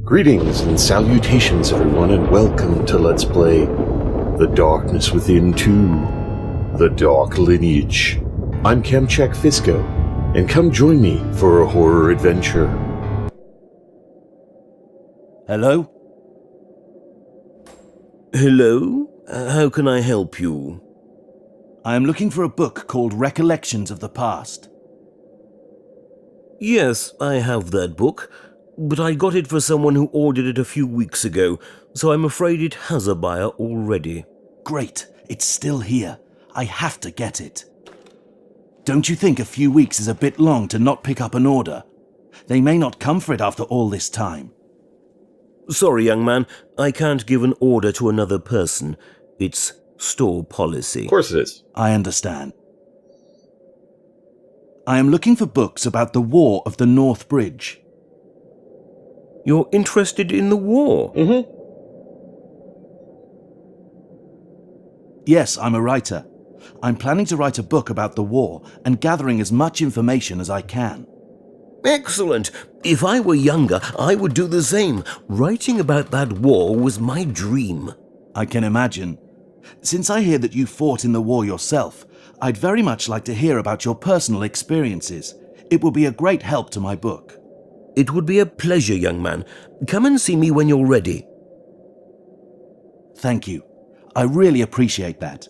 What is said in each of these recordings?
Greetings and salutations, everyone, and welcome to Let's Play The Darkness Within 2, The Dark Lineage. I'm Kamchek Fisco, and come join me for a horror adventure. Hello? Hello? How can I help you? I am looking for a book called Recollections of the Past. Yes, I have that book, but I got it for someone who ordered it a few weeks ago, so I'm afraid it has a buyer already. Great, it's still here. I have to get it. Don't you think a few weeks is a bit long to not pick up an order? They may not come for it after all this time. Sorry, young man, I can't give an order to another person. It's store policy. Of course it is. I understand. I am looking for books about the War of the North Bridge. You're interested in the war? Mm-hmm. Yes, I'm a writer. I'm planning to write a book about the war and gathering as much information as I can. Excellent. If I were younger, I would do the same. Writing about that war was my dream. I can imagine. Since I hear that you fought in the war yourself, I'd very much like to hear about your personal experiences. It will be a great help to my book. It would be a pleasure, young man. Come and see me when you're ready. Thank you. I really appreciate that.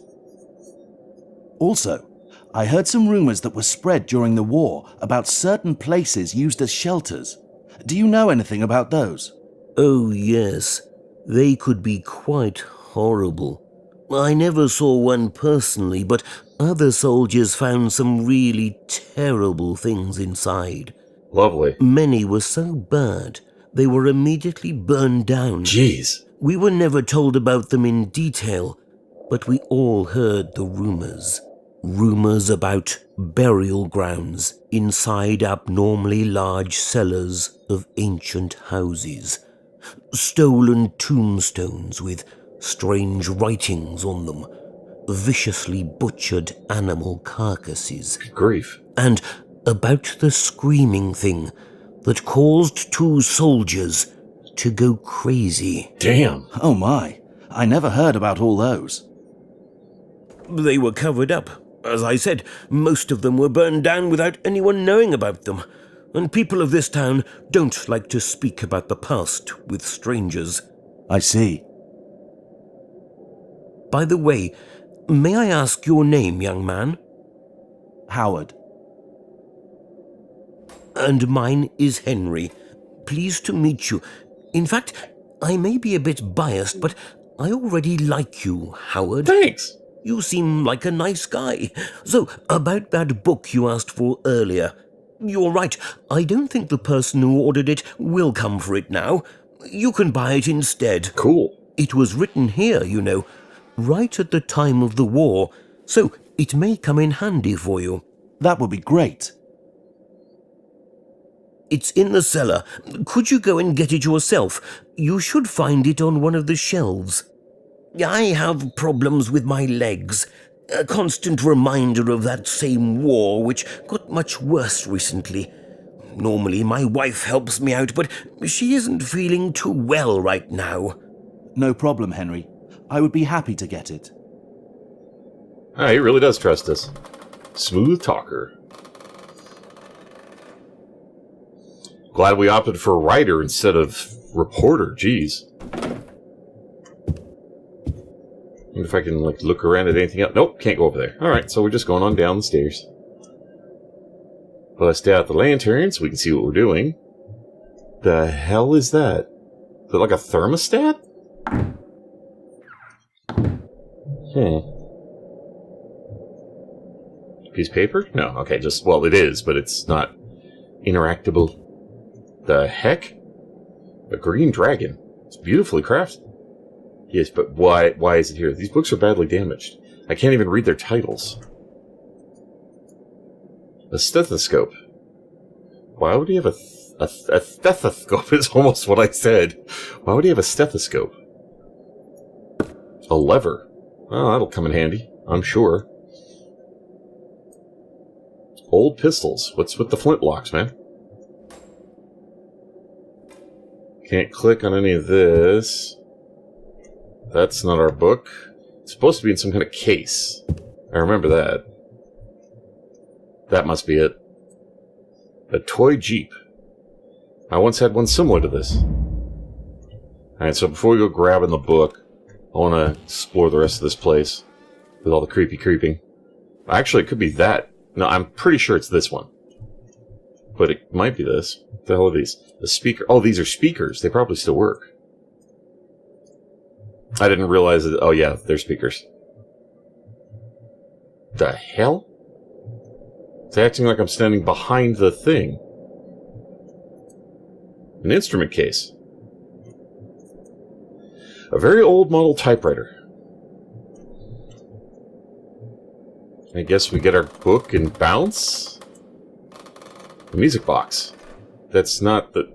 Also, I heard some rumors that were spread during the war about certain places used as shelters. Do you know anything about those? Oh, yes. They could be quite horrible. I never saw one personally, but other soldiers found some really terrible things inside. Lovely. Many were so bad, they were immediately burned down. Jeez. We were never told about them in detail, but we all heard the rumors. Rumors about burial grounds inside abnormally large cellars of ancient houses. Stolen tombstones with strange writings on them. Viciously butchered animal carcasses. Good grief. And about the screaming thing that caused 2 soldiers to go crazy. Damn. Oh my, I never heard about all those. They were covered up. As I said, most of them were burned down without anyone knowing about them. And people of this town don't like to speak about the past with strangers. I see. By the way, may I ask your name, young man? Howard. And mine is Henry. Pleased to meet you. In fact, I may be a bit biased, but I already like you, Howard. Thanks. You seem like a nice guy. So, about that book you asked for earlier. You're right, I don't think the person who ordered it will come for it now. You can buy it instead. Cool. It was written here, you know, right at the time of the war, so it may come in handy for you. That would be great. It's in the cellar. Could you go and get it yourself? You should find it on one of the shelves. I have problems with my legs. A constant reminder of that same war, which got much worse recently. Normally my wife helps me out, but she isn't feeling too well right now. No problem, Henry. I would be happy to get it. He really does trust us. Smooth talker. Glad we opted for writer instead of reporter. Jeez. Wonder if I can look around at anything else. Nope, can't go over there. Alright, so we're just going on down the stairs. Bust out the lantern so we can see what we're doing. The hell is that? Is it like a thermostat? Piece of paper? No, okay, well, it is, but it's not interactable. The heck? A green dragon. It's beautifully crafted. Yes, but why is it here? These books are badly damaged. I can't even read their titles. A stethoscope. Why would he have a stethoscope is almost what I said. Why would he have a stethoscope? A lever. Oh, that'll come in handy, I'm sure. Old pistols. What's with the flintlocks, man? Can't click on any of this. That's not our book. It's supposed to be in some kind of case. I remember that. That must be it. A toy Jeep. I once had one similar to this. Alright, so before we go grabbing the book, I want to explore the rest of this place with all the creepy creeping. Actually, it could be that. No, I'm pretty sure it's this one. But it might be this. What the hell are these? The speaker. Oh, these are speakers. They probably still work. I didn't realize that. Oh, yeah, they're speakers. The hell? It's acting like I'm standing behind the thing. An instrument case. A very old model typewriter. I guess we get our book and bounce. The music box. That's not the...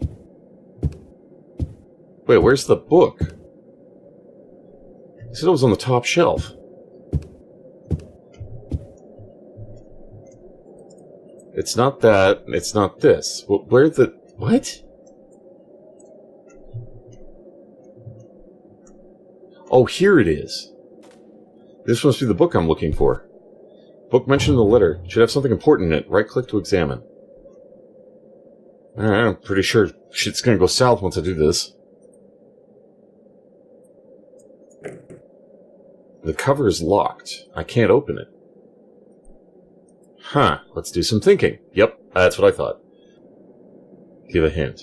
Wait, where's the book? I said it was on the top shelf. It's not that. It's not this. Where the... What? Oh, here it is. This must be the book I'm looking for. Book mentioned in the letter. Should have something important in it. Right-click to examine. Alright, I'm pretty sure shit's gonna go south once I do this. The cover is locked. I can't open it. Huh, let's do some thinking. Yep, that's what I thought. Give a hint.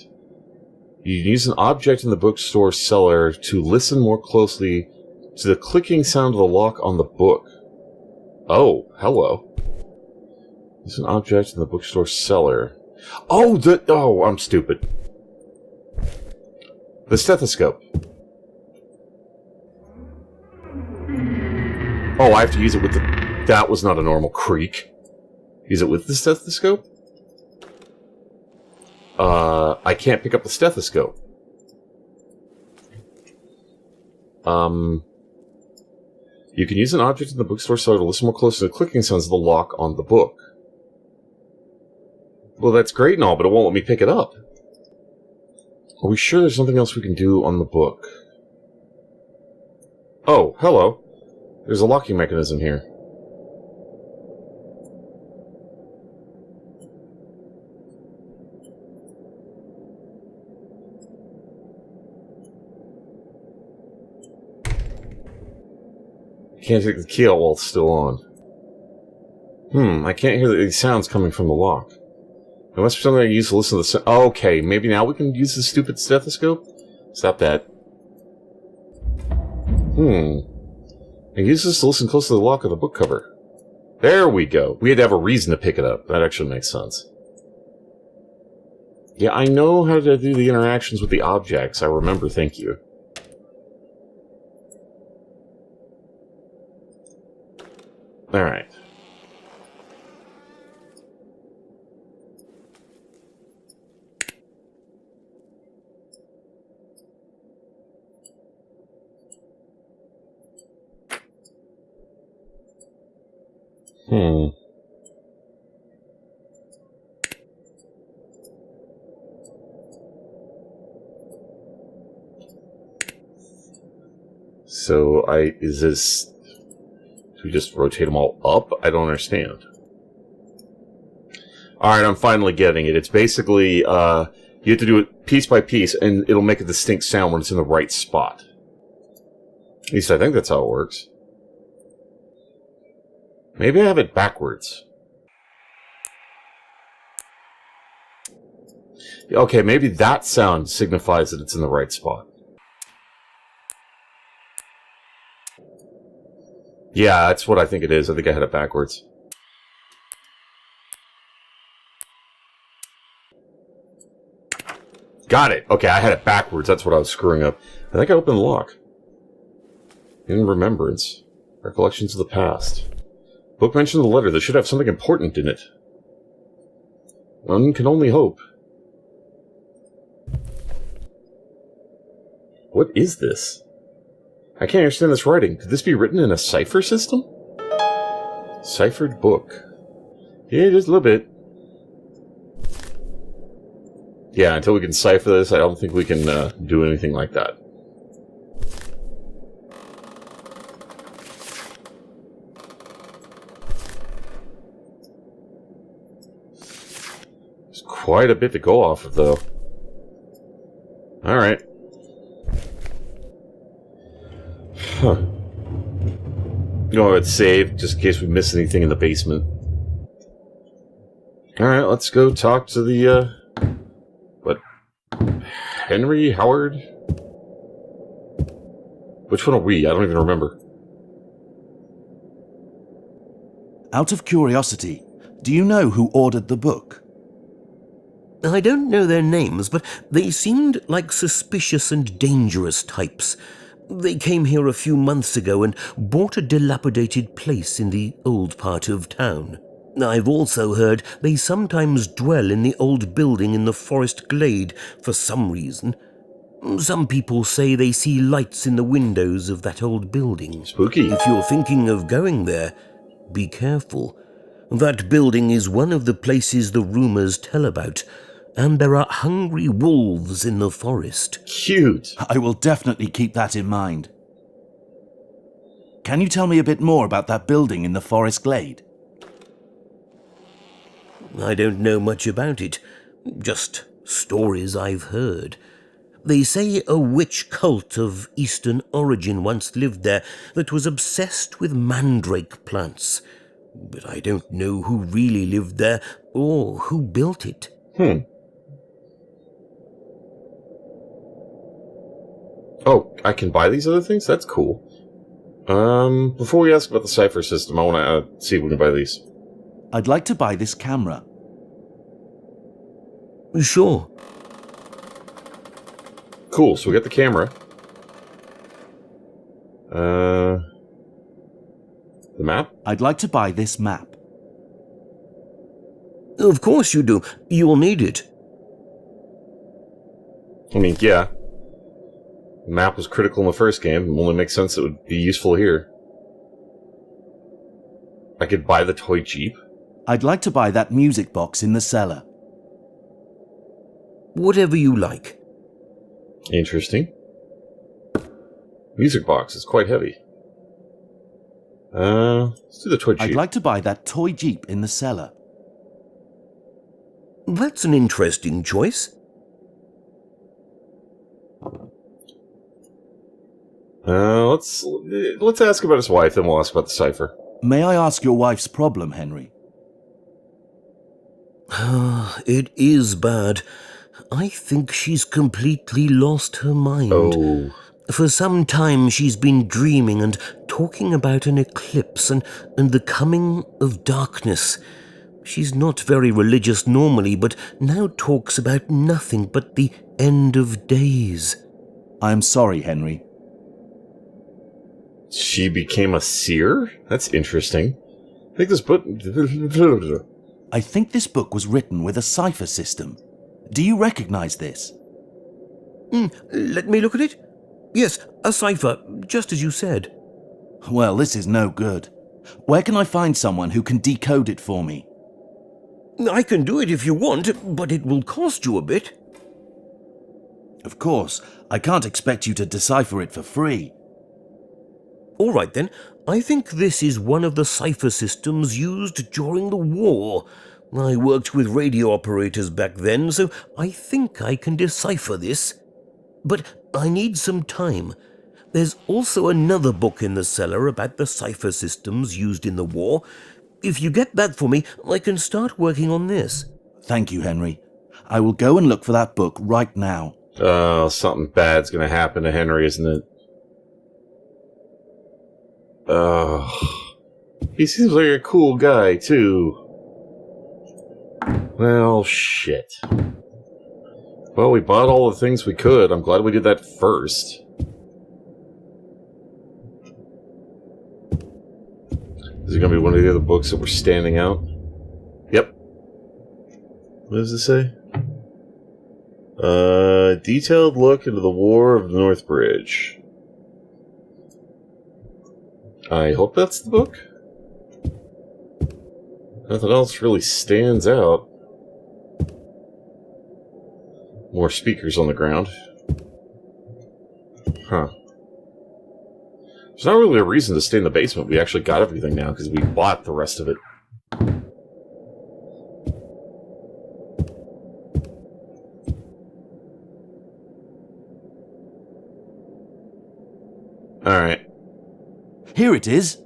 You use an object in the bookstore cellar to listen more closely to the clicking sound of the lock on the book. Oh, hello. Use an object in the bookstore cellar. Oh, oh, I'm stupid. The stethoscope. Oh, I have to use it with the... That was not a normal creak. Use it with the stethoscope? I can't pick up the stethoscope. You can use an object in the bookstore cellar to listen more closely to the clicking sounds of the lock on the book. Well, that's great and all, but it won't let me pick it up. Are we sure there's something else we can do on the book? Oh, hello. There's a locking mechanism here. Can't take the key out while it's still on. I can't hear the sounds coming from the lock. There must be something I use to listen to the sound. Oh, okay, maybe now we can use the stupid stethoscope? Stop that. I use this to listen close to the lock of the book cover. There we go. We had to have a reason to pick it up. That actually makes sense. Yeah, I know how to do the interactions with the objects. I remember, thank you. Alright. So, is this... Do we just rotate them all up? I don't understand. Alright, I'm finally getting it. It's basically, you have to do it piece by piece, and it'll make a distinct sound when it's in the right spot. At least I think that's how it works. Maybe I have it backwards. Okay, maybe that sound signifies that it's in the right spot. Yeah, that's what I think it is. I think I had it backwards. Got it! Okay, I had it backwards. That's what I was screwing up. I think I opened the lock. In remembrance. Recollections of the past. Book mentioned the letter. This should have something important in it. One can only hope. What is this? I can't understand this writing. Could this be written in a cipher system? Ciphered book. Yeah, just a little bit. Yeah, until we can decipher this, I don't think we can do anything like that. There's quite a bit to go off of, though. Alright. Huh. Go ahead, save, just in case we miss anything in the basement. Alright, let's go talk to the, what? Henry? Howard? Which one are we? I don't even remember. Out of curiosity, do you know who ordered the book? I don't know their names, but they seemed like suspicious and dangerous types. They came here a few months ago and bought a dilapidated place in the old part of town. I've also heard they sometimes dwell in the old building in the forest glade for some reason. Some people say they see lights in the windows of that old building. Spooky. If you're thinking of going there, be careful. That building is one of the places the rumors tell about, and there are hungry wolves in the forest. Cute. I will definitely keep that in mind. Can you tell me a bit more about that building in the forest glade? I don't know much about it, just stories I've heard. They say a witch cult of Eastern origin once lived there that was obsessed with mandrake plants. But I don't know who really lived there or who built it. Oh, I can buy these other things? That's cool. Before we ask about the cipher system, I want to see if we can buy these. I'd like to buy this camera. Sure. Cool, so we got the camera. The map? I'd like to buy this map. Of course you do. You'll need it. I mean, yeah. The map was critical in the first game. It only makes sense it would be useful here. I could buy the toy Jeep. I'd like to buy that music box in the cellar. Whatever you like. Interesting. Music box is quite heavy. Let's do the toy Jeep. I'd like to buy that toy Jeep in the cellar. That's an interesting choice. Let's ask about his wife, then we'll ask about the cipher. May I ask your wife's problem, Henry? It is bad. I think she's completely lost her mind. Oh. For some time she's been dreaming and talking about an eclipse and the coming of darkness. She's not very religious normally, but now talks about nothing but the end of days. I am sorry, Henry. She became a seer? That's interesting. I think this book... I think this book was written with a cipher system. Do you recognize this? Let me look at it. Yes, a cipher, just as you said. Well, this is no good. Where can I find someone who can decode it for me? I can do it if you want, but it will cost you a bit. Of course, I can't expect you to decipher it for free. All right then, I think this is one of the cipher systems used during the war. I worked with radio operators back then, so I think I can decipher this. But I need some time. There's also another book in the cellar about the cipher systems used in the war. If you get that for me, I can start working on this. Thank you, Henry. I will go and look for that book right now. Something bad's gonna happen to Henry, isn't it? He seems like a cool guy, too. Well, shit. Well, we bought all the things we could. I'm glad we did that first. Is it going to be one of the other books that were standing out? Yep. What does it say? Detailed look into the War of the North Bridge. I hope that's the book. Nothing else really stands out. More speakers on the ground. Huh. There's not really a reason to stay in the basement. We actually got everything now because we bought the rest of it. Alright. Here it is.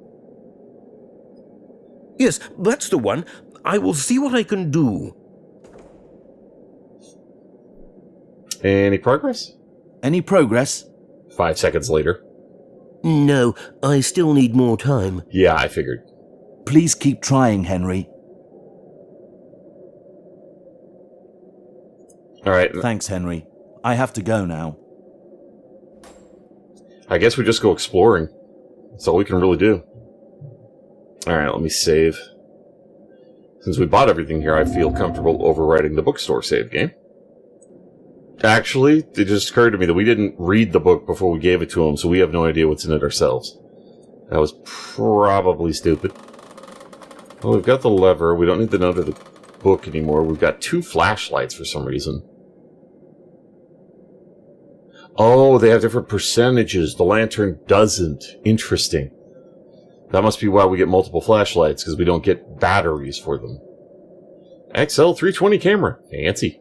Yes, that's the one. I will see what I can do. Any progress? Any progress? 5 seconds later. No, I still need more time. Yeah, I figured. Please keep trying, Henry. Alright. Thanks, Henry. I have to go now. I guess we just go exploring. That's all we can really do. Alright, let me save. Since we bought everything here, I feel comfortable overwriting the bookstore save game. Actually, it just occurred to me that we didn't read the book before we gave it to him, so we have no idea what's in it ourselves. That was probably stupid. Well, we've got the lever. We don't need the note of the book anymore. We've got 2 flashlights for some reason. Oh, they have different percentages. The lantern doesn't. Interesting. That must be why we get multiple flashlights, because we don't get batteries for them. XL320 camera. Fancy.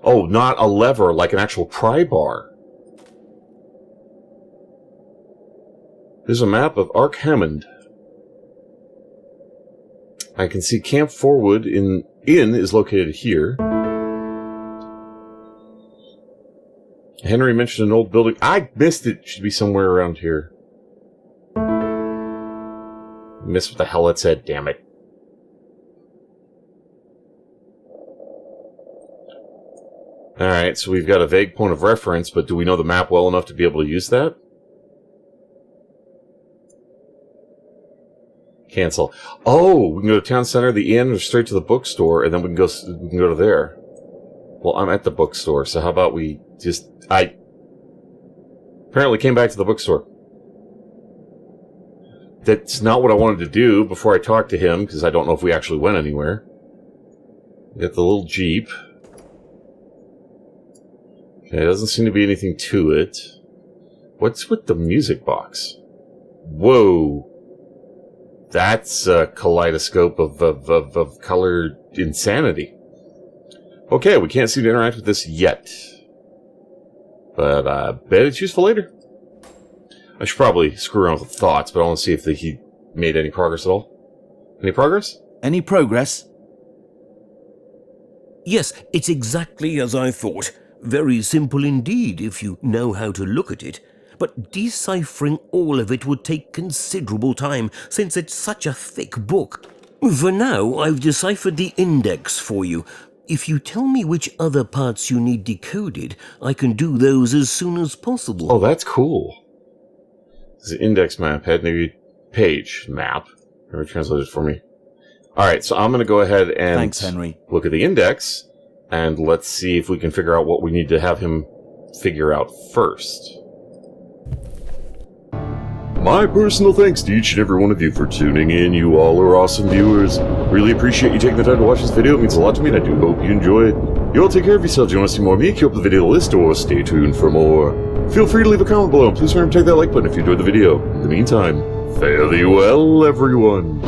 Oh, not a lever, like an actual pry bar. There's a map of Ark Hammond. I can see Camp Forwood Inn is located here. Henry mentioned an old building. I missed it. It should be somewhere around here. Missed what the hell it said, damn it. Alright, so we've got a vague point of reference, but do we know the map well enough to be able to use that? Cancel. Oh, we can go to town center, the inn, or straight to the bookstore, and then we can go to there. Well, I'm at the bookstore, so how about we just... I apparently came back to the bookstore. That's not what I wanted to do before I talked to him, because I don't know if we actually went anywhere. We got the little Jeep. Okay, there doesn't seem to be anything to it. What's with the music box? Whoa. That's a kaleidoscope of color insanity. Okay, we can't seem to interact with this yet. But I bet it's useful later. I should probably screw around with the thoughts, but I want to see if he made any progress at all. Any progress? Any progress? Yes, it's exactly as I thought. Very simple indeed, if you know how to look at it. But deciphering all of it would take considerable time, since it's such a thick book. For now, I've deciphered the index for you. If you tell me which other parts you need decoded, I can do those as soon as possible. Oh, that's cool. This is an index map, head maybe page map. Henry translated it for me. Alright, so I'm going to go ahead and Thanks, Henry. Look at the index, and let's see if we can figure out what we need to have him figure out first. My personal thanks to each and every one of you for tuning in. You all are awesome viewers. Really appreciate you taking the time to watch this video. It means a lot to me, and I do hope you enjoy it. You all take care of yourselves. You want to see more of me? Keep up the video list or stay tuned for more. Feel free to leave a comment below, and please remember to take that like button if you enjoyed the video. In the meantime, fare thee well, everyone.